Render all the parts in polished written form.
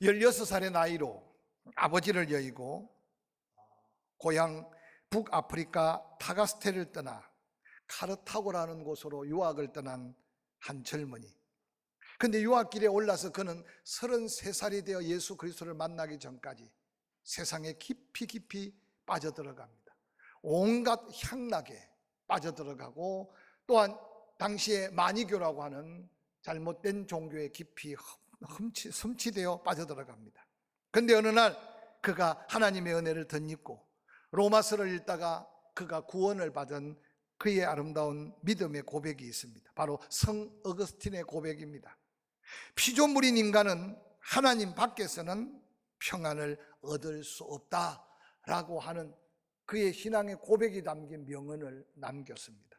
16살의 나이로 아버지를 여의고 고향 북아프리카 타가스테를 떠나 카르타고라는 곳으로 유학을 떠난 한 젊은이. 근데 유학길에 올라서 그는 33살이 되어 예수 그리스도를 만나기 전까지 세상에 깊이 빠져들어갑니다. 온갖 향락에 빠져들어가고, 또한 당시에 마니교라고 하는 잘못된 종교에 깊이 흠치되어 빠져들어갑니다. 근데 어느 날 그가 하나님의 은혜를 덧입고 로마서를 읽다가 그가 구원을 받은 그의 아름다운 믿음의 고백이 있습니다. 바로 성 어거스틴의 고백입니다. 피조물인 인간은 하나님 밖에서는 평안을 얻을 수 없다라고 하는 그의 신앙의 고백이 담긴 명언을 남겼습니다.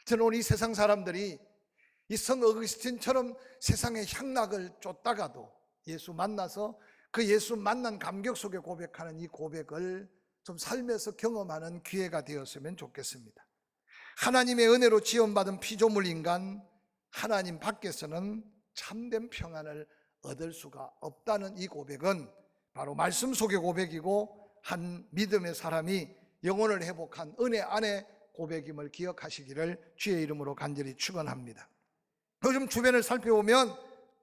저는 오늘 이 세상 사람들이 이 성 어거스틴처럼 세상의 향락을 쫓다가도 예수 만나서 그 예수 만난 감격 속에 고백하는 이 고백을 좀 살면서 경험하는 기회가 되었으면 좋겠습니다. 하나님의 은혜로 지원받은 피조물 인간, 하나님 밖에서는 참된 평안을 얻을 수가 없다는 이 고백은 바로 말씀 속의 고백이고, 한 믿음의 사람이 영혼을 회복한 은혜 안의 고백임을 기억하시기를 주의 이름으로 간절히 축원합니다. 요즘 주변을 살펴보면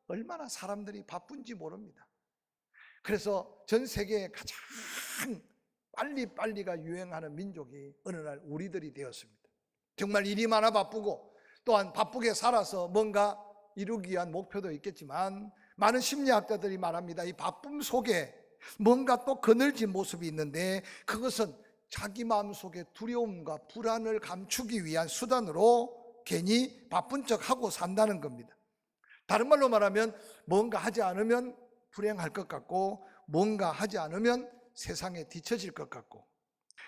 얼마나 사람들이 바쁜지 모릅니다. 그래서 전 세계에 가장 빨리가 유행하는 민족이 어느 날 우리들이 되었습니다. 정말 일이 많아 바쁘고, 또한 바쁘게 살아서 뭔가 이루기 위한 목표도 있겠지만, 많은 심리학자들이 말합니다. 이 바쁨 속에 뭔가 또 그늘진 모습이 있는데, 그것은 자기 마음속에 두려움과 불안을 감추기 위한 수단으로 괜히 바쁜 척하고 산다는 겁니다. 다른 말로 말하면 뭔가 하지 않으면 불행할 것 같고, 뭔가 하지 않으면 세상에 뒤처질 것 같고,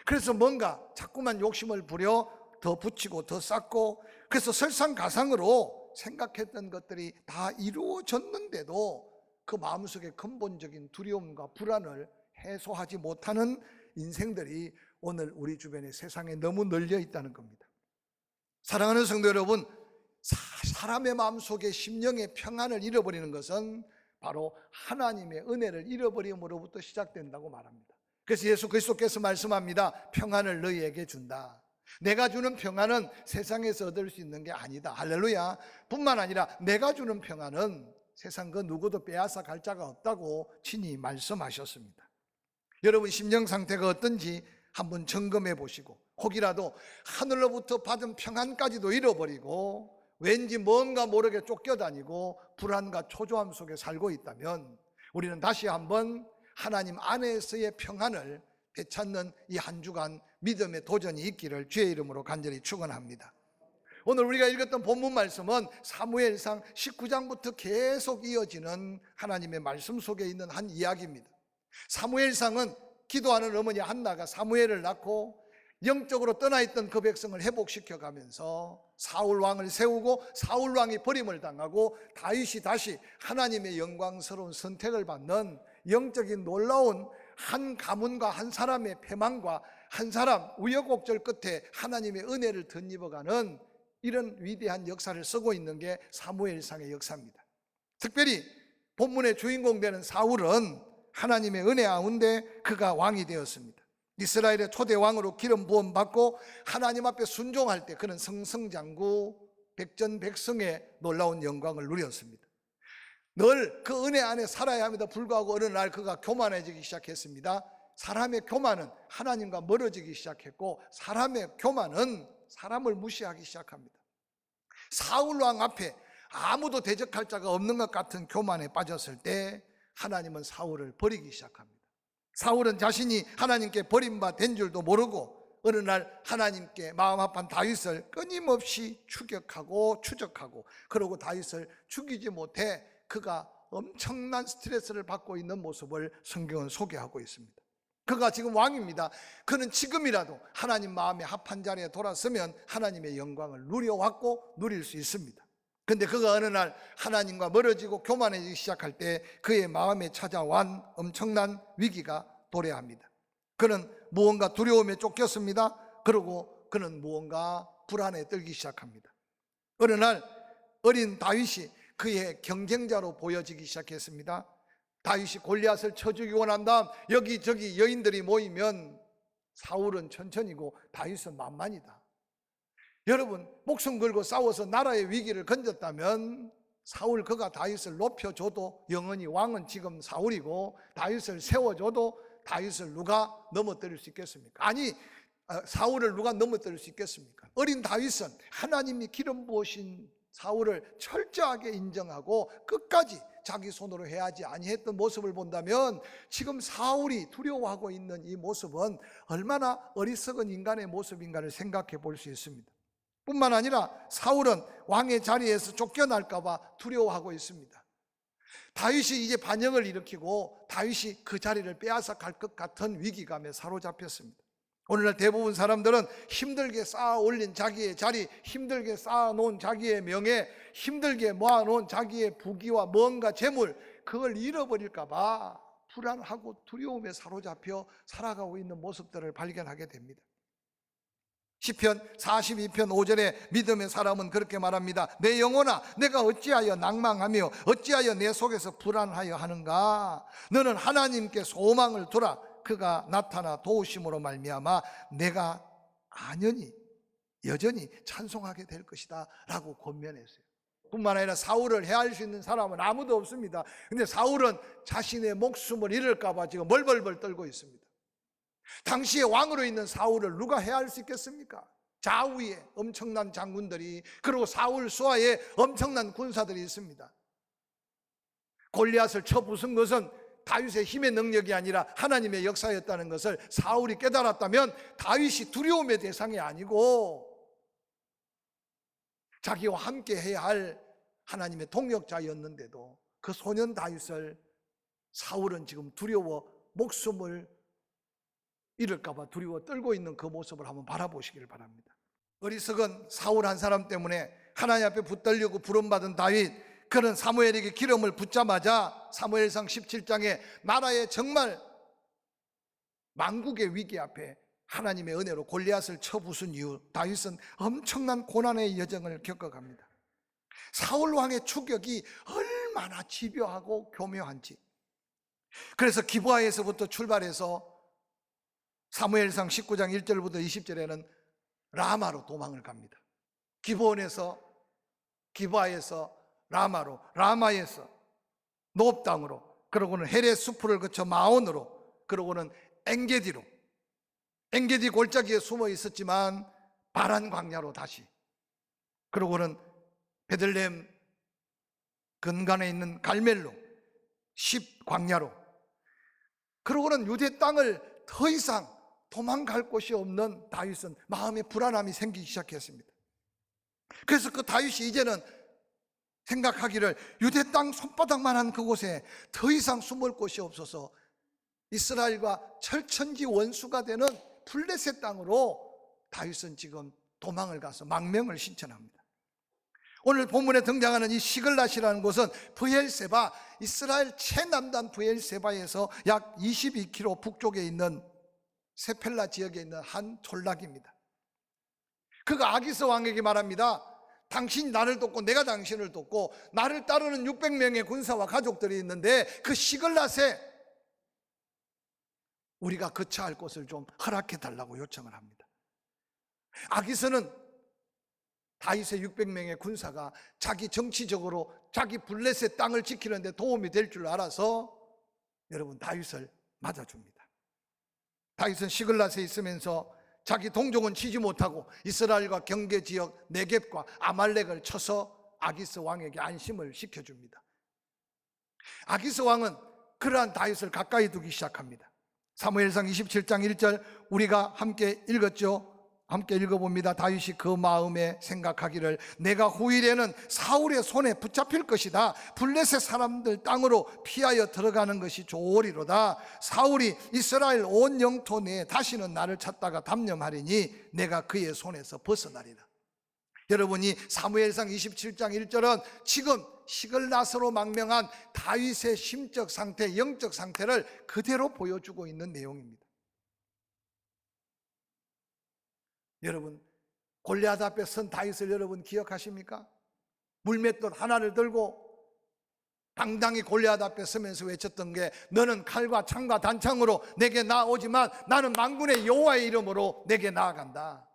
그래서 뭔가 자꾸만 욕심을 부려 더 붙이고 더 쌓고, 그래서 설상가상으로 생각했던 것들이 다 이루어졌는데도 그 마음속에 근본적인 두려움과 불안을 해소하지 못하는 인생들이 오늘 우리 주변에 세상에 너무 널려 있다는 겁니다. 사랑하는 성도 여러분, 사람의 마음속에 심령의 평안을 잃어버리는 것은 바로 하나님의 은혜를 잃어버림으로부터 시작된다고 말합니다. 그래서 예수 그리스도께서 말씀합니다. 평안을 너희에게 준다. 내가 주는 평안은 세상에서 얻을 수 있는 게 아니다. 할렐루야. 뿐만 아니라 내가 주는 평안은 세상 그 누구도 빼앗아 갈 자가 없다고 친히 말씀하셨습니다. 여러분 심령 상태가 어떤지 한번 점검해 보시고, 혹이라도 하늘로부터 받은 평안까지도 잃어버리고 왠지 뭔가 모르게 쫓겨다니고 불안과 초조함 속에 살고 있다면, 우리는 다시 한번 하나님 안에서의 평안을 되찾는 이 한 주간 믿음의 도전이 있기를 주의 이름으로 간절히 축원합니다. 오늘 우리가 읽었던 본문 말씀은 사무엘상 19장부터 계속 이어지는 하나님의 말씀 속에 있는 한 이야기입니다. 사무엘상은 기도하는 어머니 한나가 사무엘을 낳고 영적으로 떠나있던 그 백성을 회복시켜 가면서 사울 왕을 세우고 사울 왕이 버림을 당하고 다윗이 다시 하나님의 영광스러운 선택을 받는 영적인 놀라운 한 가문과 한 사람의 패망과 한 사람 우여곡절 끝에 하나님의 은혜를 덧입어가는 이런 위대한 역사를 쓰고 있는 게 사무엘상의 역사입니다. 특별히 본문의 주인공 되는 사울은 하나님의 은혜 가운데 그가 왕이 되었습니다. 이스라엘의 초대 왕으로 기름 부음 받고 하나님 앞에 순종할 때 그는 승승장구 백전백승의 놀라운 영광을 누렸습니다. 늘 그 은혜 안에 살아야 합니다. 불구하고 어느 날 그가 교만해지기 시작했습니다. 사람의 교만은 하나님과 멀어지기 시작했고, 사람의 교만은 사람을 무시하기 시작합니다. 사울 왕 앞에 아무도 대적할 자가 없는 것 같은 교만에 빠졌을 때 하나님은 사울을 버리기 시작합니다. 사울은 자신이 하나님께 버림받은 줄도 모르고 어느 날 하나님께 마음 아픈 다윗을 끊임없이 추격하고 추적하고, 그러고 다윗을 죽이지 못해 그가 엄청난 스트레스를 받고 있는 모습을 성경은 소개하고 있습니다. 그가 지금 왕입니다. 그는 지금이라도 하나님 마음에 합한 자리에 돌아서면 하나님의 영광을 누려왔고 누릴 수 있습니다. 근데 그가 어느 날 하나님과 멀어지고 교만해지기 시작할 때 그의 마음에 찾아온 엄청난 위기가 도래합니다. 그는 무언가 두려움에 쫓겼습니다. 그리고 그는 무언가 불안에 떨기 시작합니다. 어느 날 어린 다윗이 그의 경쟁자로 보여지기 시작했습니다. 다윗이 골리앗을 쳐 죽이고 난 다음 여기저기 여인들이 모이면 사울은 천천히고 다윗은 만만이다. 여러분, 목숨 걸고 싸워서 나라의 위기를 건졌다면 사울 그가 다윗을 높여줘도 영원히 왕은 지금 사울이고, 다윗을 세워줘도 다윗을 누가 넘어뜨릴 수 있겠습니까? 아니, 사울을 누가 넘어뜨릴 수 있겠습니까? 어린 다윗은 하나님이 기름 부으신 사울을 철저하게 인정하고 끝까지 자기 손으로 해야지 아니했던 모습을 본다면 지금 사울이 두려워하고 있는 이 모습은 얼마나 어리석은 인간의 모습인가를 생각해 볼 수 있습니다. 뿐만 아니라 사울은 왕의 자리에서 쫓겨날까 봐 두려워하고 있습니다. 다윗이 이제 반역을 일으키고 다윗이 그 자리를 빼앗아 갈 것 같은 위기감에 사로잡혔습니다. 오늘날 대부분 사람들은 힘들게 쌓아 올린 자기의 자리, 힘들게 쌓아 놓은 자기의 명예, 힘들게 모아 놓은 자기의 부귀와 뭔가 재물, 그걸 잃어버릴까 봐 불안하고 두려움에 사로잡혀 살아가고 있는 모습들을 발견하게 됩니다. 시편 42편 5절에 믿음의 사람은 그렇게 말합니다. 내 영혼아, 내가 어찌하여 낭망하며 어찌하여 내 속에서 불안하여 하는가? 너는 하나님께 소망을 두라. 그가 나타나 도우심으로 말미암아 내가 여전히 찬송하게 될 것이다 라고 권면했어요. 뿐만 아니라 사울을 해할 수 있는 사람은 아무도 없습니다. 근데 사울은 자신의 목숨을 잃을까 봐 지금 벌벌벌 떨고 있습니다. 당시에 왕으로 있는 사울을 누가 해할 수 있겠습니까? 좌우에 엄청난 장군들이, 그리고 사울 수하에 엄청난 군사들이 있습니다. 골리앗을 쳐 부순 것은 다윗의 힘의 능력이 아니라 하나님의 역사였다는 것을 사울이 깨달았다면 다윗이 두려움의 대상이 아니고 자기와 함께 해야 할 하나님의 동역자였는데도 그 소년 다윗을 사울은 지금 두려워 목숨을 잃을까 봐 두려워 떨고 있는 그 모습을 한번 바라보시길 바랍니다. 어리석은 사울 한 사람 때문에 하나님 앞에 붙들리고 부름받은 다윗, 그는 사무엘에게 기름을 붓자마자 사무엘상 17장에 나라의 정말 만국의 위기 앞에 하나님의 은혜로 골리앗을 쳐 부순 이후 다윗은 엄청난 고난의 여정을 겪어갑니다. 사울 왕의 추격이 얼마나 집요하고 교묘한지. 그래서 기브아에서부터 출발해서 사무엘상 19장 1절부터 20절에는 라마로 도망을 갑니다. 기브온에서, 기브아에서 라마로, 라마에서 노업 땅으로, 그러고는 헤레 수풀을 거쳐 마온으로, 그러고는 엔게디로, 엔게디 골짜기에 숨어 있었지만 바란 광야로 다시, 그러고는 베들레헴 근간에 있는 갈멜로, 십 광야로, 그러고는 유대 땅을 더 이상 도망갈 곳이 없는 다윗은 마음에 불안함이 생기기 시작했습니다. 그래서 그 다윗이 이제는 생각하기를 유대 땅 손바닥만한 그곳에 더 이상 숨을 곳이 없어서 이스라엘과 철천지 원수가 되는 블레셋 땅으로 다윗은 지금 도망을 가서 망명을 신청합니다. 오늘 본문에 등장하는 이 시글랏이라는 곳은 브엘세바, 이스라엘 최남단 브엘세바에서 약 22km 북쪽에 있는 세펠라 지역에 있는 한 촌락입니다. 그가 아기스 왕에게 말합니다. 당신이 나를 돕고 내가 당신을 돕고 나를 따르는 600명의 군사와 가족들이 있는데 그 시글랏에 우리가 거처할 곳을 좀 허락해 달라고 요청을 합니다. 아기스는 다윗의 600명의 군사가 자기 정치적으로 자기 블레셋 땅을 지키는데 도움이 될 줄 알아서 여러분 다윗을 맞아줍니다. 다윗은 시글랏에 있으면서 자기 동족은 치지 못하고 이스라엘과 경계지역 네겝과 아말렉을 쳐서 아기스 왕에게 안심을 시켜줍니다. 아기스 왕은 그러한 다윗을 가까이 두기 시작합니다. 사무엘상 27장 1절 우리가 함께 읽었죠. 함께 읽어봅니다. 다윗이 그 마음에 생각하기를 내가 후일에는 사울의 손에 붙잡힐 것이다. 블레셋 사람들 땅으로 피하여 들어가는 것이 좋으리로다. 사울이 이스라엘 온 영토 내에 다시는 나를 찾다가 담념하리니 내가 그의 손에서 벗어나리라. 여러분이 사무엘상 27장 1절은 지금 시글랏으로 망명한 다윗의 심적 상태, 영적 상태를 그대로 보여주고 있는 내용입니다. 여러분, 골리앗 앞에 선 다윗을 여러분 기억하십니까? 물맷돌 하나를 들고 당당히 골리앗 앞에 서면서 외쳤던 게 너는 칼과 창과 단창으로 내게 나오지만 나는 만군의 여호와의 이름으로 내게 나아간다.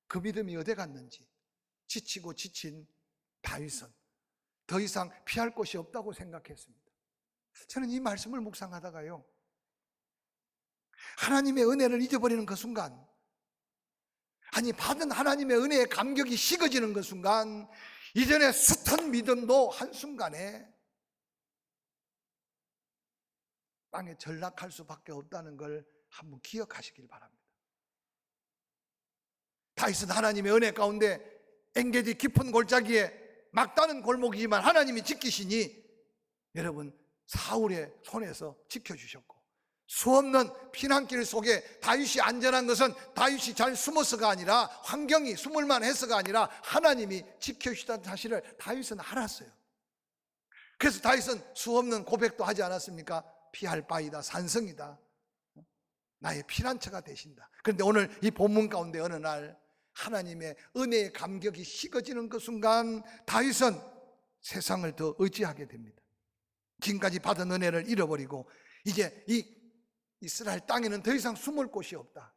그 믿음이 어디 갔는지 지치고 지친 다윗은 더 이상 피할 곳이 없다고 생각했습니다. 저는 이 말씀을 묵상하다가요, 하나님의 은혜를 잊어버리는 그 순간, 아니 받은 하나님의 은혜의 감격이 식어지는 그 순간, 이전에 숱한 믿음도 한순간에 땅에 전락할 수밖에 없다는 걸 한번 기억하시길 바랍니다. 다윗은 하나님의 은혜 가운데 엔게디 깊은 골짜기에 막다른 골목이지만 하나님이 지키시니 여러분 사울의 손에서 지켜주셨고, 수없는 피난길 속에 다윗이 안전한 것은 다윗이 잘 숨어서가 아니라, 환경이 숨을만 해서가 아니라 하나님이 지켜주시다는 사실을 다윗은 알았어요. 그래서 다윗은 수없는 고백도 하지 않았습니까? 피할 바이다, 산성이다, 나의 피난처가 되신다. 그런데 오늘 이 본문 가운데 어느 날 하나님의 은혜의 감격이 식어지는 그 순간 다윗은 세상을 더 의지하게 됩니다. 지금까지 받은 은혜를 잃어버리고 이제 이 이스라엘 땅에는 더 이상 숨을 곳이 없다.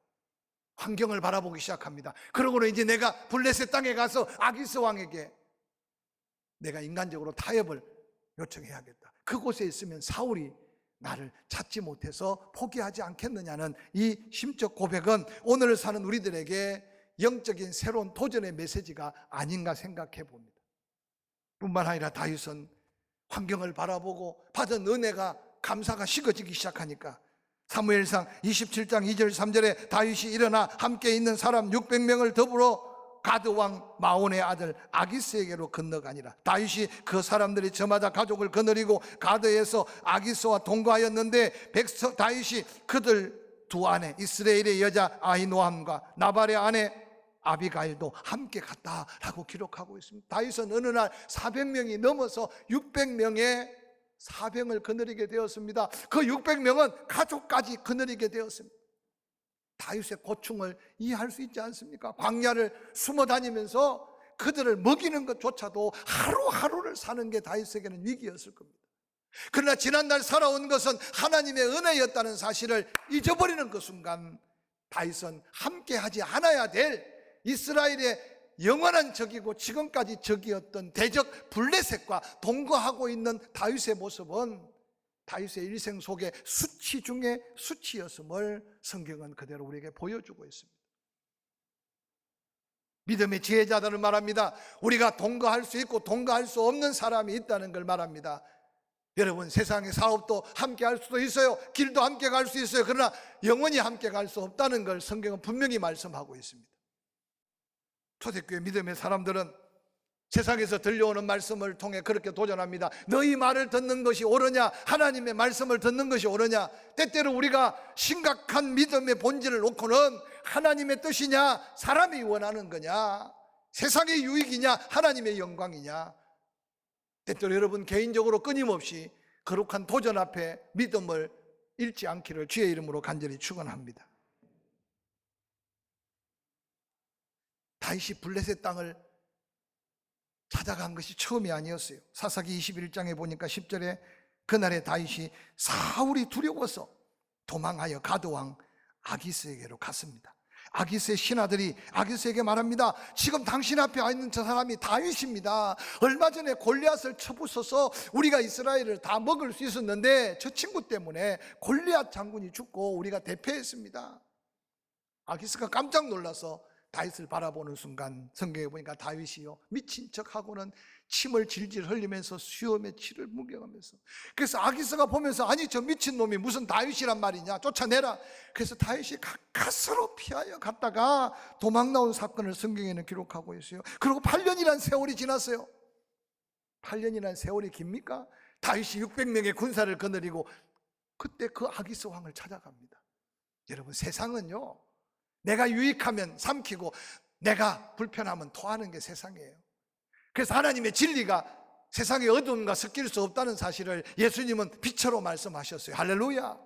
환경을 바라보기 시작합니다. 그러고는 이제 내가 블레셋 땅에 가서 아기스 왕에게 내가 인간적으로 타협을 요청해야겠다. 그곳에 있으면 사울이 나를 찾지 못해서 포기하지 않겠느냐는 이 심적 고백은 오늘 사는 우리들에게 영적인 새로운 도전의 메시지가 아닌가 생각해 봅니다. 뿐만 아니라 다윗은 환경을 바라보고 받은 은혜가, 감사가 식어지기 시작하니까 사무엘상 27장 2절 3절에 다윗이 일어나 함께 있는 사람 600명을 더불어 가드 왕 마온의 아들 아기스에게로 건너가니라. 다윗이 그 사람들이 저마다 가족을 거느리고 가드에서 아기스와 동거하였는데 다윗이 그들 두 아내 이스라엘의 여자 아히노함과 나발의 아내 아비가일도 함께 갔다라고 기록하고 있습니다. 다윗은 어느 날 400명이 넘어서 600명의 사병을 거느리게 되었습니다. 그 600명은 가족까지 거느리게 되었습니다. 다윗의 고충을 이해할 수 있지 않습니까? 광야를 숨어 다니면서 그들을 먹이는 것조차도 하루하루를 사는 게 다윗에게는 위기였을 겁니다. 그러나 지난날 살아온 것은 하나님의 은혜였다는 사실을 잊어버리는 그 순간 다윗은 함께하지 않아야 될 이스라엘의 영원한 적이고 지금까지 적이었던 대적 블레셋과 동거하고 있는 다윗의 모습은 다윗의 일생 속에 수치 중에 수치였음을 성경은 그대로 우리에게 보여주고 있습니다. 믿음의 지혜자들을 말합니다. 우리가 동거할 수 있고 동거할 수 없는 사람이 있다는 걸 말합니다. 여러분, 세상의 사업도 함께 할 수도 있어요. 길도 함께 갈 수 있어요. 그러나 영원히 함께 갈 수 없다는 걸 성경은 분명히 말씀하고 있습니다. 초대교회 믿음의 사람들은 세상에서 들려오는 말씀을 통해 그렇게 도전합니다. 너희 말을 듣는 것이 옳으냐, 하나님의 말씀을 듣는 것이 옳으냐. 때때로 우리가 심각한 믿음의 본질을 놓고는 하나님의 뜻이냐, 사람이 원하는 거냐, 세상의 유익이냐, 하나님의 영광이냐. 때때로 여러분 개인적으로 끊임없이 거룩한 도전 앞에 믿음을 잃지 않기를 주의 이름으로 간절히 축원합니다. 다윗이 블레셋 땅을 찾아간 것이 처음이 아니었어요. 사사기 21장에 보니까 10절에 그날에 다윗이 사울이 두려워서 도망하여 가드왕 아기스에게로 갔습니다. 아기스의 신하들이 아기스에게 말합니다. 지금 당신 앞에 와 있는 저 사람이 다윗입니다. 얼마 전에 골리앗을 쳐부숴서 우리가 이스라엘을 다 먹을 수 있었는데 저 친구 때문에 골리앗 장군이 죽고 우리가 대패했습니다. 아기스가 깜짝 놀라서 다윗을 바라보는 순간 성경에 보니까 다윗이요 미친 척하고는 침을 질질 흘리면서 수염에 치를 뭉개가면서, 그래서 아기스가 보면서 아니 저 미친놈이 무슨 다윗이란 말이냐, 쫓아내라. 그래서 다윗이 가까스로 피하여 갔다가 도망 나온 사건을 성경에는 기록하고 있어요. 그리고 8년이란 세월이 지났어요. 8년이란 세월이 깁니까? 다윗이 600명의 군사를 거느리고 그때 그 아기스 왕을 찾아갑니다. 여러분, 세상은요 내가 유익하면 삼키고 내가 불편하면 토하는 게 세상이에요. 그래서 하나님의 진리가 세상의 어둠과 섞일 수 없다는 사실을 예수님은 빛으로 말씀하셨어요. 할렐루야.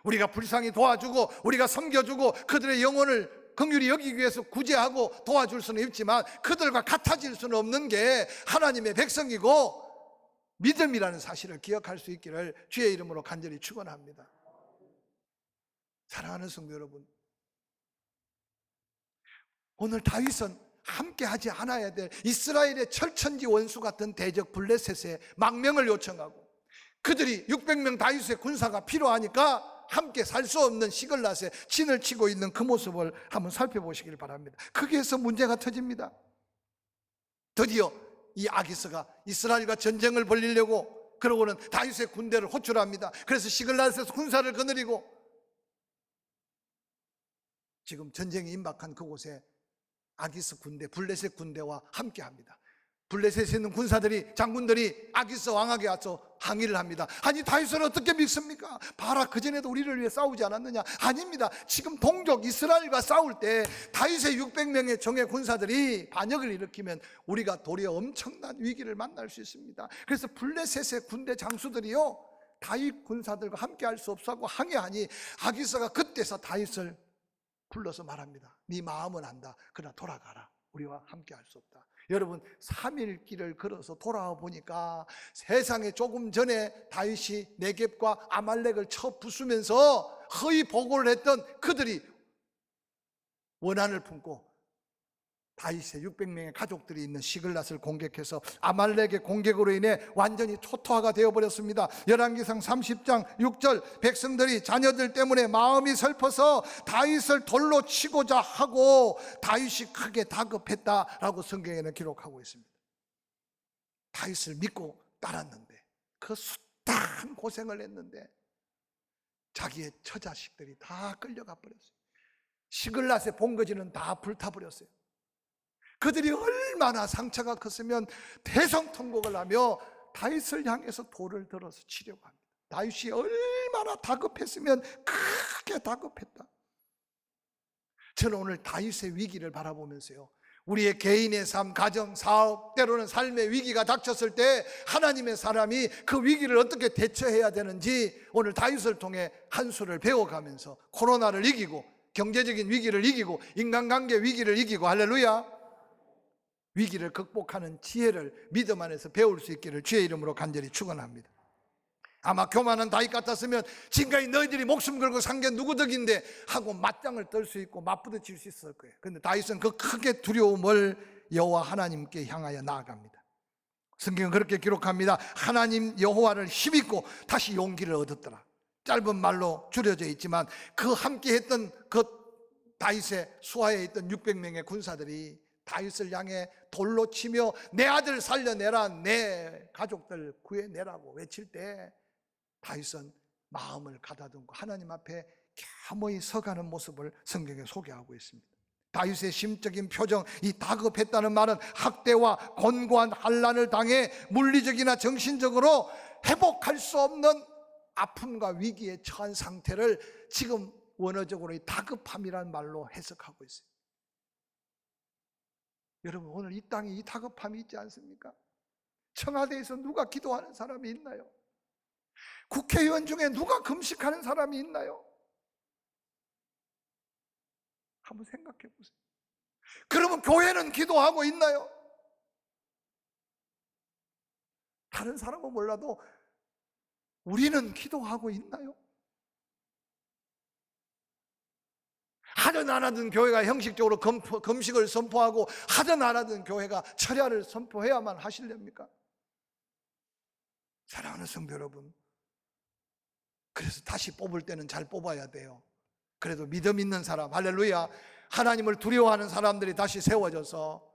우리가 불쌍히 도와주고 우리가 섬겨주고 그들의 영혼을 긍휼히 여기기 위해서 구제하고 도와줄 수는 있지만 그들과 같아질 수는 없는 게 하나님의 백성이고 믿음이라는 사실을 기억할 수 있기를 주의 이름으로 간절히 축원합니다. 사랑하는 성도 여러분, 오늘 다윗은 함께 하지 않아야 될 이스라엘의 철천지 원수 같은 대적 블레셋의 망명을 요청하고, 그들이 600명 다윗의 군사가 필요하니까 함께 살 수 없는 시글랏에 진을 치고 있는 그 모습을 한번 살펴보시길 바랍니다. 거기에서 문제가 터집니다. 드디어 이 아기스가 이스라엘과 전쟁을 벌이려고 그러고는 다윗의 군대를 호출합니다. 그래서 시글랏에서 군사를 거느리고 지금 전쟁이 임박한 그곳에 아기스 군대, 블레셋 군대와 함께 합니다. 블레셋에 있는 군사들이, 장군들이 아기스 왕에게 와서 항의를 합니다. 아니, 다윗을 어떻게 믿습니까? 봐라, 그전에도 우리를 위해 싸우지 않았느냐? 아닙니다. 지금 동족 이스라엘과 싸울 때 다윗의 600명의 정예 군사들이 반역을 일으키면 우리가 도리어 엄청난 위기를 만날 수 있습니다. 그래서 블레셋의 군대 장수들이요, 다윗 군사들과 함께 할 수 없다고 항의하니 아기스가 그때서 다윗을 불러서 말합니다. 네 마음은 안다. 그러나 돌아가라. 우리와 함께 할 수 없다. 여러분, 3일 길을 걸어서 돌아와 보니까 세상에 조금 전에 다윗이 네겝과 아말렉을 쳐 부수면서 허위 보고를 했던 그들이 원한을 품고 다윗의 600명의 가족들이 있는 시글랏을 공격해서 아말렉의 공격으로 인해 완전히 초토화가 되어버렸습니다. 열왕기상 30장 6절, 백성들이 자녀들 때문에 마음이 슬퍼서 다윗을 돌로 치고자 하고 다윗이 크게 다급했다라고 성경에는 기록하고 있습니다. 다윗을 믿고 따랐는데, 그 숱한 고생을 했는데 자기의 처자식들이 다 끌려가 버렸어요. 시글랏의 본거지는 다 불타버렸어요. 그들이 얼마나 상처가 컸으면 대성통곡을 하며 다윗을 향해서 돌을 들어서 치려고 합니다. 다윗이 얼마나 다급했으면 크게 다급했다. 저는 오늘 다윗의 위기를 바라보면서요, 우리의 개인의 삶, 가정, 사업, 때로는 삶의 위기가 닥쳤을 때 하나님의 사람이 그 위기를 어떻게 대처해야 되는지 오늘 다윗을 통해 한 수를 배워가면서 코로나를 이기고, 경제적인 위기를 이기고, 인간관계 위기를 이기고, 할렐루야, 위기를 극복하는 지혜를 믿음 안에서 배울 수 있기를 주의 이름으로 간절히 축원합니다. 아마 교만한 다윗 같았으면 지금까지 너희들이 목숨 걸고 산 게 누구 덕인데 하고 맞짱을 떨 수 있고 맞부딪힐 수 있을 거예요. 그런데 다윗은 그 크게 두려움을 여호와 하나님께 향하여 나아갑니다. 성경은 그렇게 기록합니다. 하나님 여호와를 힘입고 다시 용기를 얻었더라. 짧은 말로 줄여져 있지만 그 함께 했던 그 다윗의 수하에 있던 600명의 군사들이 다윗을 향해 돌로 치며 내 아들 살려내라, 내 가족들 구해내라고 외칠 때 다윗은 마음을 가다듬고 하나님 앞에 겸허히 서가는 모습을 성경에 소개하고 있습니다. 다윗의 심적인 표정, 이 다급했다는 말은 학대와 권고한 환난을 당해 물리적이나 정신적으로 회복할 수 없는 아픔과 위기에 처한 상태를 지금 원어적으로 이 다급함이라는 말로 해석하고 있어요. 여러분, 오늘 이 땅에 이 다급함이 있지 않습니까? 청와대에서 누가 기도하는 사람이 있나요? 국회의원 중에 누가 금식하는 사람이 있나요? 한번 생각해 보세요. 그러면 교회는 기도하고 있나요? 다른 사람은 몰라도 우리는 기도하고 있나요? 하든 안 하든 교회가 형식적으로 금식을 선포하고 하든 안 하든 교회가 철야를 선포해야만 하시렵니까? 사랑하는 성도 여러분, 그래서 다시 뽑을 때는 잘 뽑아야 돼요. 그래도 믿음 있는 사람, 할렐루야, 하나님을 두려워하는 사람들이 다시 세워져서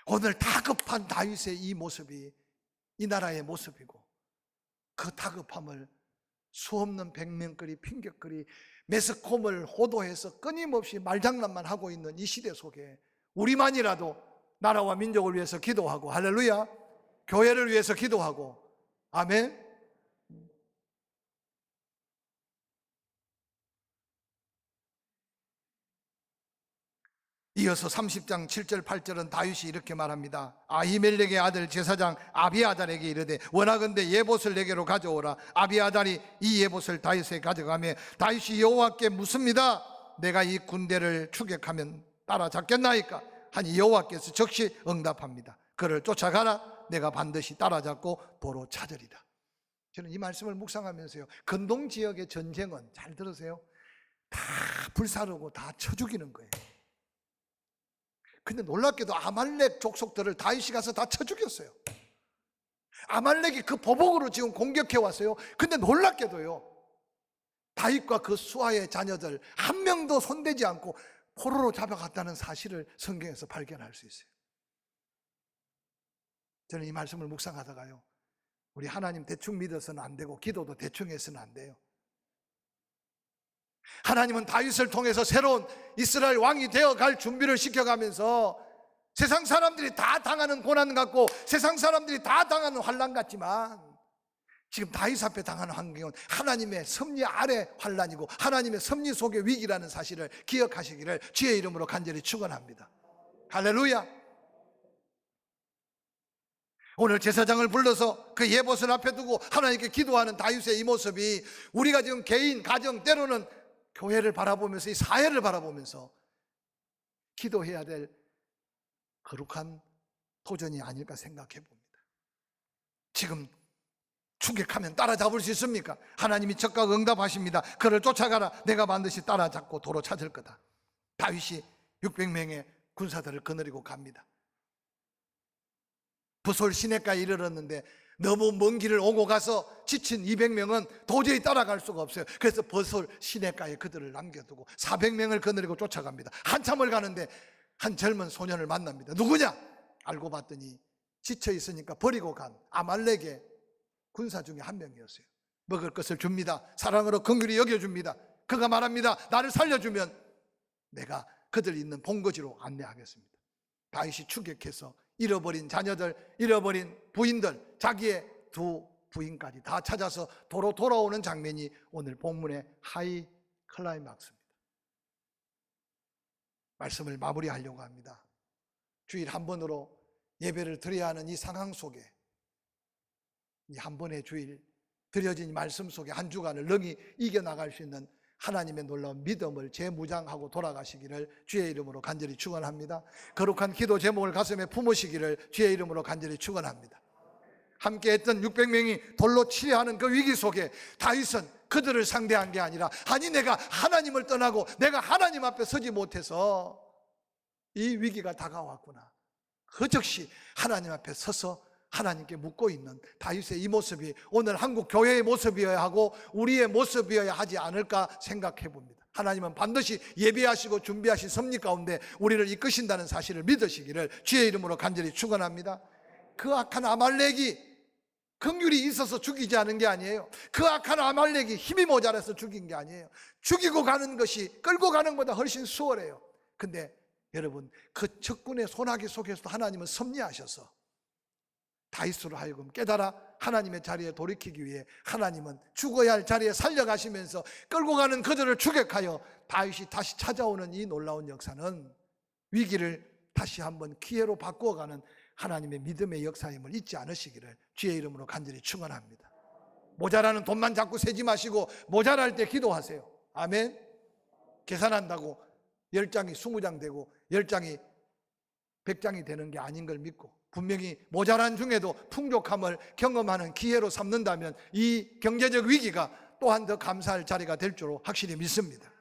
오늘 다급한 다윗의 이 모습이 이 나라의 모습이고, 그 다급함을 수없는 백명거리, 핑계거리, 매스컴을 호도해서 끊임없이 말장난만 하고 있는 이 시대 속에 우리만이라도 나라와 민족을 위해서 기도하고, 할렐루야, 교회를 위해서 기도하고, 아멘. 이어서 30장 7절 8절은 다윗이 이렇게 말합니다. 아히멜렉의 아들 제사장 아비아달에게 이르되 원하건대 예봇을 내게로 가져오라. 아비아달이 이 예봇을 다윗에게 가져가며 다윗이 여호와께 묻습니다. 내가 이 군대를 추격하면 따라잡겠나이까? 하니 여호와께서 즉시 응답합니다. 그를 쫓아가라. 내가 반드시 따라잡고 도로 찾으리라. 저는 이 말씀을 묵상하면서요, 근동 지역의 전쟁은, 잘 들으세요, 다 불사르고 다 쳐 죽이는 거예요. 근데 놀랍게도 아말렉 족속들을 다윗이 가서 다 쳐 죽였어요. 아말렉이 그 보복으로 지금 공격해 왔어요. 근데 놀랍게도요, 다윗과 그 수하의 자녀들 한 명도 손대지 않고 포로로 잡아갔다는 사실을 성경에서 발견할 수 있어요. 저는 이 말씀을 묵상하다가요, 우리 하나님 대충 믿어서는 안 되고 기도도 대충 해서는 안 돼요. 하나님은 다윗을 통해서 새로운 이스라엘 왕이 되어갈 준비를 시켜가면서 세상 사람들이 다 당하는 고난 같고 세상 사람들이 다 당하는 환난 같지만, 지금 다윗 앞에 당하는 환경은 하나님의 섭리 아래 환난이고 하나님의 섭리 속의 위기라는 사실을 기억하시기를 주의 이름으로 간절히 축원합니다. 할렐루야. 오늘 제사장을 불러서 그 예봇을 앞에 두고 하나님께 기도하는 다윗의 이 모습이, 우리가 지금 개인, 가정, 때로는 교회를 바라보면서, 이 사회를 바라보면서 기도해야 될 거룩한 도전이 아닐까 생각해 봅니다. 지금 추격하면 따라잡을 수 있습니까? 하나님이 적극 응답하십니다. 그를 쫓아가라. 내가 반드시 따라잡고 도로 찾을 거다. 다윗이 600명의 군사들을 거느리고 갑니다. 부솔 시내가에 이르렀는데 너무 먼 길을 오고 가서 지친 200명은 도저히 따라갈 수가 없어요. 그래서 부솔 시내가에 그들을 남겨두고 400명을 거느리고 쫓아갑니다. 한참을 가는데 한 젊은 소년을 만납니다. 누구냐? 알고 봤더니 지쳐 있으니까 버리고 간 아말렉의 군사 중에 한 명이었어요. 먹을 것을 줍니다. 사랑으로 긍휼히 여겨줍니다. 그가 말합니다. 나를 살려주면 내가 그들 있는 본거지로 안내하겠습니다. 다윗이 추격해서 잃어버린 자녀들, 잃어버린 부인들, 자기의 두 부인까지 다 찾아서 도로 돌아오는 장면이 오늘 본문의 하이 클라이막스입니다. 말씀을 마무리하려고 합니다. 주일 한 번으로 예배를 드려야 하는 이 상황 속에, 이 한 번의 주일 드려진 말씀 속에 한 주간을 능히 이겨나갈 수 있는 하나님의 놀라운 믿음을 재무장하고 돌아가시기를 주의 이름으로 간절히 축원합니다. 거룩한 기도 제목을 가슴에 품으시기를 주의 이름으로 간절히 축원합니다. 함께 했던 600명이 돌로 치려하는 그 위기 속에 다윗은 그들을 상대한 게 아니라, 아니 내가 하나님을 떠나고 내가 하나님 앞에 서지 못해서 이 위기가 다가왔구나. 그 즉시 하나님 앞에 서서 하나님께 묻고 있는 다윗의 이 모습이 오늘 한국 교회의 모습이어야 하고 우리의 모습이어야 하지 않을까 생각해 봅니다. 하나님은 반드시 예비하시고 준비하신 섭리 가운데 우리를 이끄신다는 사실을 믿으시기를 주의 이름으로 간절히 축원합니다. 그 악한 아말렉이 긍휼이 있어서 죽이지 않은 게 아니에요. 그 악한 아말렉이 힘이 모자라서 죽인 게 아니에요. 죽이고 가는 것이 끌고 가는 것보다 훨씬 수월해요. 근데 여러분, 그 적군의 소나기 속에서도 하나님은 섭리하셔서 다윗으로 하여금 깨달아 하나님의 자리에 돌이키기 위해 하나님은 죽어야 할 자리에 살려가시면서 끌고 가는 그들을 추격하여 다윗이 다시 찾아오는 이 놀라운 역사는 위기를 다시 한번 기회로 바꾸어가는 하나님의 믿음의 역사임을 잊지 않으시기를 주의 이름으로 간절히 축원합니다. 모자라는 돈만 자꾸 세지 마시고 모자랄 때 기도하세요. 아멘. 계산한다고 10장이 20장 되고 10장이 100장이 되는 게 아닌 걸 믿고, 분명히 모자란 중에도 풍족함을 경험하는 기회로 삼는다면 이 경제적 위기가 또한 더 감사할 자리가 될 줄로 확실히 믿습니다.